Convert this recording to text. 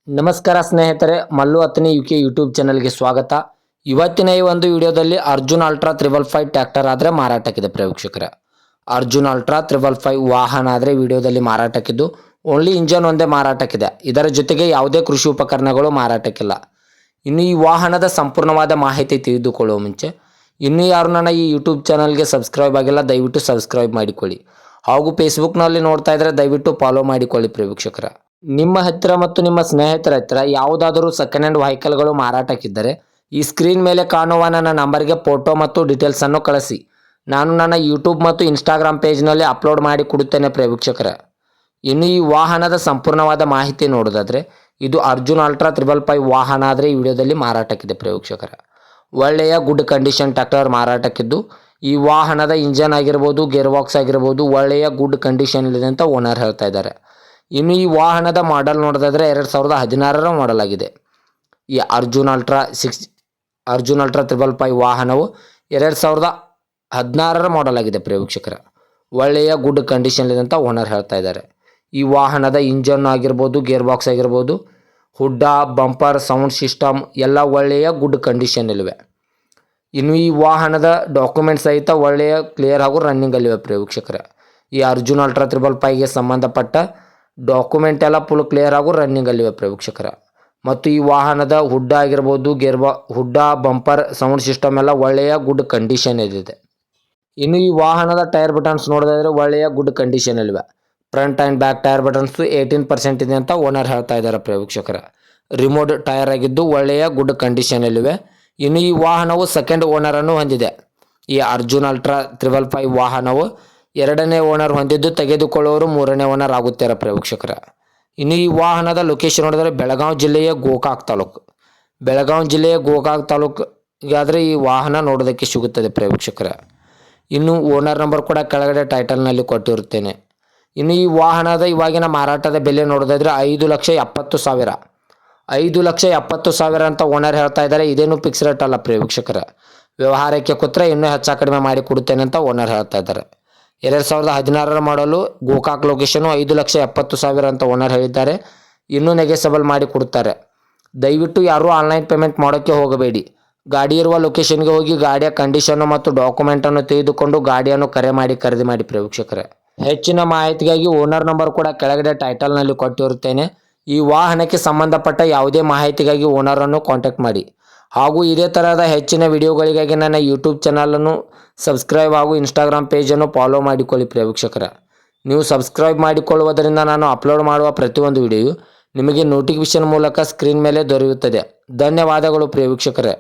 ನಮಸ್ಕಾರ ಸ್ನೇಹಿತರೆ, Mallu ಅತ್ನಿ UK YouTube ಚಾನಲ್ಗೆ ಸ್ವಾಗತ. ಇವತ್ತಿನ ಈ ಒಂದು ವಿಡಿಯೋದಲ್ಲಿ ಅರ್ಜುನ್ ಅಲ್ಟ್ರಾ 555 ಟ್ರ್ಯಾಕ್ಟರ್ ಆದರೆ ಮಾರಾಟಕ್ಕಿದೆ ಪ್ರೇಕ್ಷಕರೇ. ಅರ್ಜುನ್ ಅಲ್ಟ್ರಾ 555 ವಾಹನ ಆದರೆ ವಿಡಿಯೋದಲ್ಲಿ ಮಾರಾಟಕ್ಕಿದ್ದು ಓನ್ಲಿ ಇಂಜನ್ ಒಂದೇ ಮಾರಾಟಕ್ಕಿದೆ. ಇದರ ಜೊತೆಗೆ ಯಾವುದೇ ಕೃಷಿ ಉಪಕರಣಗಳು ಮಾರಾಟಕ್ಕಿಲ್ಲ. ಇನ್ನು ಈ ವಾಹನದ ಸಂಪೂರ್ಣವಾದ ಮಾಹಿತಿ ತಿಳಿದುಕೊಳ್ಳುವ ಮುಂಚೆ ಇನ್ನೂ ಯಾರು ನನ್ನ ಈ ಯೂಟ್ಯೂಬ್ ಚಾನಲ್ಗೆ ಸಬ್ಸ್ಕ್ರೈಬ್ ಆಗಿಲ್ಲ, ದಯವಿಟ್ಟು ಸಬ್ಸ್ಕ್ರೈಬ್ ಮಾಡಿಕೊಳ್ಳಿ. ಹಾಗೂ ಫೇಸ್ಬುಕ್ನಲ್ಲಿ ನೋಡ್ತಾ ಇದ್ದರೆ ದಯವಿಟ್ಟು ಫಾಲೋ ಮಾಡಿಕೊಳ್ಳಿ ಪ್ರೇಕ್ಷಕರೇ. ನಿಮ್ಮ ಹತ್ತಿರ ಮತ್ತು ನಿಮ್ಮ ಸ್ನೇಹಿತರ ಹತ್ತಿರ ಯಾವುದಾದರೂ ಸೆಕೆಂಡ್ ಹ್ಯಾಂಡ್ ವೆಹಿಕಲ್ಗಳು ಮಾರಾಟಕ್ಕಿದ್ದರೆ ಈ ಸ್ಕ್ರೀನ್ ಮೇಲೆ ಕಾಣುವ ನನ್ನ ನಂಬರ್ಗೆ ಫೋಟೋ ಮತ್ತು ಡೀಟೇಲ್ಸನ್ನು ಕಳಿಸಿ. ನಾನು ನನ್ನ ಯೂಟ್ಯೂಬ್ ಮತ್ತು ಇನ್ಸ್ಟಾಗ್ರಾಮ್ ಪೇಜ್ನಲ್ಲಿ ಅಪ್ಲೋಡ್ ಮಾಡಿ ಕೊಡುತ್ತೇನೆ ಪ್ರೇಕ್ಷಕರೇ. ಇನ್ನು ಈ ವಾಹನದ ಸಂಪೂರ್ಣವಾದ ಮಾಹಿತಿ ನೋಡೋದಾದರೆ ಇದು ಅರ್ಜುನ್ ಅಲ್ಟ್ರಾ 555 ವಾಹನ ಆದರೆ ಈ ವಿಡಿಯೋದಲ್ಲಿ ಮಾರಾಟಕ್ಕಿದೆ ಪ್ರೇಕ್ಷಕರೇ. ಒಳ್ಳೆಯ ಗುಡ್ ಕಂಡೀಷನ್ ಟ್ರ್ಯಾಕ್ಟರ್ ಮಾರಾಟಕ್ಕಿದ್ದು ಈ ವಾಹನದ ಇಂಜನ್ ಆಗಿರ್ಬೋದು, ಗೇರ್ ಬಾಕ್ಸ್ ಆಗಿರ್ಬೋದು ಒಳ್ಳೆಯ ಗುಡ್ ಕಂಡೀಷನ್ ಇದೆ ಅಂತ ಓನರ್ ಹೇಳ್ತಾ ಇದ್ದಾರೆ. ಇನ್ನು ಈ ವಾಹನದ ಮಾಡೆಲ್ ನೋಡೋದಾದರೆ 2016ರ ಮಾಡೆಲ್ ಆಗಿದೆ. ಈ ಅರ್ಜುನ್ ಅಲ್ಟ್ರಾ 555 ವಾಹನವು 2016ರ ಮಾಡೆಲ್ ಆಗಿದೆ ಪ್ರೇಕ್ಷಕರೇ. ಒಳ್ಳೆಯ ಗುಡ್ ಕಂಡೀಷನ್ ಇದೆ ಅಂತ ಓನರ್ ಹೇಳ್ತಾ ಇದ್ದಾರೆ. ಈ ವಾಹನದ ಇಂಜನ್ ಆಗಿರ್ಬೋದು, ಗೇರ್ ಬಾಕ್ಸ್ ಆಗಿರ್ಬೋದು, ಹುಡ್ಡ, ಬಂಪರ್, ಸೌಂಡ್ ಸಿಸ್ಟಮ್ ಎಲ್ಲ ಒಳ್ಳೆಯ ಗುಡ್ ಕಂಡೀಷನಲ್ಲಿವೆ. ಇನ್ನು ಈ ವಾಹನದ ಡಾಕ್ಯುಮೆಂಟ್ಸ್ ಸಹಿತ ಒಳ್ಳೆಯ ಕ್ಲಿಯರ್ ಹಾಗೂ ರನ್ನಿಂಗಲ್ಲಿವೆ ಪ್ರೇಕ್ಷಕರೇ. ಈ ಅರ್ಜುನ್ ಅಲ್ಟ್ರಾ 555ಗೆ ಸಂಬಂಧಪಟ್ಟ ಡಾಕ್ಯುಮೆಂಟ್ ಎಲ್ಲ ಫುಲ್ ಕ್ಲಿಯರ್ ಹಾಗೂ ರನ್ನಿಂಗಲ್ಲಿವೆ ಪ್ರೇಕ್ಷಕರೇ. ಮತ್ತು ಈ ವಾಹನದ ಹುಡ್ಡ ಆಗಿರ್ಬೋದು, ಹುಡ್ಡ, ಬಂಪರ್, ಸೌಂಡ್ ಸಿಸ್ಟಮ್ ಎಲ್ಲ ಒಳ್ಳೆಯ ಗುಡ್ ಕಂಡೀಷನ್ ಇದೆ. ಇನ್ನು ಈ ವಾಹನದ ಟೈರ್ ಬಟನ್ಸ್ ನೋಡೋದಾದರೆ ಒಳ್ಳೆಯ ಗುಡ್ ಕಂಡೀಷನಲ್ಲಿವೆ. Front and back tyre buttons 18% ಇದೆ ಅಂತ ಓನರ್ ಹೇಳ್ತಾ ಇದ್ದಾರೆ ಪ್ರೇಕ್ಷಕರೇ. ರಿಮೋಟ್ ಟೈರ್ ಆಗಿದ್ದು ಒಳ್ಳೆಯ ಗುಡ್ ಕಂಡೀಷನಲ್ಲಿವೆ. ಇನ್ನು ಈ ವಾಹನವು ಸೆಕೆಂಡ್ ಓನರನ್ನು ಹೊಂದಿದೆ. ಈ ಅರ್ಜುನ್ ಅಲ್ಟ್ರಾ 555 ವಾಹನವು 2ನೇ ಓನರ್ ಹೊಂದಿದ್ದು ತೆಗೆದುಕೊಳ್ಳೋರು 3ನೇ ಓನರ್ ಆಗುತ್ತಾರೆ ಪ್ರೇಕ್ಷಕರೇ. ಇನ್ನು ಈ ವಾಹನದ ಲೊಕೇಶನ್ ನೋಡಿದರೆ ಬೆಳಗಾವಿ ಜಿಲ್ಲೆಯ ಗೋಕಾಕ್ ತಾಲೂಕು. ಬೆಳಗಾವಿ ಜಿಲ್ಲೆಯ ಗೋಕಾಕ್ ತಾಲೂಕಿಗಾದರೆ ಈ ವಾಹನ ನೋಡೋದಕ್ಕೆ ಸಿಗುತ್ತದೆ ಪ್ರೇಕ್ಷಕರೇ. ಇನ್ನು ಓನರ್ ನಂಬರ್ ಕೂಡ ಕೆಳಗಡೆ ಟೈಟಲ್ನಲ್ಲಿ ಕೊಟ್ಟಿರುತ್ತೇನೆ. ಇನ್ನು ಈ ವಾಹನದ ಇವಾಗಿನ ಮಾರಾಟದ ಬೆಲೆ ನೋಡೋದಾದರೆ 5,70,000. 5,70,000 ಅಂತ ಓನರ್ ಹೇಳ್ತಾ ಇದ್ದಾರೆ. ಇದೇನು ಫಿಕ್ಸ್ ರೇಟ್ ಅಲ್ಲ ಪ್ರೇಕ್ಷಕರೇ. ವ್ಯವಹಾರಕ್ಕೆ ಕೂತ್ರೆ ಇನ್ನೂ ಹೆಚ್ಚು ಕಡಿಮೆ ಮಾಡಿ ಕೊಡುತ್ತೇನೆ ಅಂತ ಓನರ್ ಹೇಳ್ತಾ ಇದ್ದಾರೆ. 2016ರ ಮಾಡಲು ಗೋಕಾಕ್ ಲೊಕೇಶನು 5,70,000 ಅಂತ ಓನರ್ ಹೇಳಿದ್ದಾರೆ. ಇನ್ನೂ ನೆಗೆಸಬಲ್ ಮಾಡಿ ಕೊಡುತ್ತಾರೆ. ದಯವಿಟ್ಟು ಯಾರೂ ಆನ್ಲೈನ್ ಪೇಮೆಂಟ್ ಮಾಡೋಕ್ಕೆ ಹೋಗಬೇಡಿ. ಗಾಡಿ ಇರುವ ಲೊಕೇಶನ್ಗೆ ಹೋಗಿ ಗಾಡಿಯ ಕಂಡೀಷನ್ನು ಮತ್ತು ಡಾಕ್ಯುಮೆಂಟನ್ನು ತೆಗೆದುಕೊಂಡು ಗಾಡಿಯನ್ನು ಖರೀದಿ ಮಾಡಿ ಪ್ರೇಕ್ಷಕರೇ. ಹೆಚ್ಚಿನ ಮಾಹಿತಿಗಾಗಿ ಓನರ್ ನಂಬರ್ ಕೂಡ ಕೆಳಗಡೆ ಟೈಟಲ್ನಲ್ಲಿ ಕೊಟ್ಟಿರುತ್ತೇನೆ. ಈ ವಾಹನಕ್ಕೆ ಸಂಬಂಧಪಟ್ಟ ಯಾವುದೇ ಮಾಹಿತಿಗಾಗಿ ಓನರನ್ನು ಕಾಂಟ್ಯಾಕ್ಟ್ ಮಾಡಿ. ಹಾಗೂ ಇದೇ ಥರದ ಹೆಚ್ಚಿನ ವಿಡಿಯೋಗಳಿಗಾಗಿ ನನ್ನ ಯೂಟ್ಯೂಬ್ ಚಾನಲನ್ನು ಸಬ್ಸ್ಕ್ರೈಬ್ ಹಾಗೂ ಇನ್ಸ್ಟಾಗ್ರಾಮ್ ಪೇಜನ್ನು ಫಾಲೋ ಮಾಡಿಕೊಳ್ಳಿ ಪ್ರೇಕ್ಷಕರೇ. ನೀವು ಸಬ್ಸ್ಕ್ರೈಬ್ ಮಾಡಿಕೊಳ್ಳುವುದರಿಂದ ನಾನು ಅಪ್ಲೋಡ್ ಮಾಡುವ ಪ್ರತಿಯೊಂದು ವಿಡಿಯೋ ನಿಮಗೆ ನೋಟಿಫಿಕೇಶನ್ ಮೂಲಕ ಸ್ಕ್ರೀನ್ ಮೇಲೆ ದೊರೆಯುತ್ತದೆ. ಧನ್ಯವಾದಗಳು ಪ್ರೇಕ್ಷಕರೇ.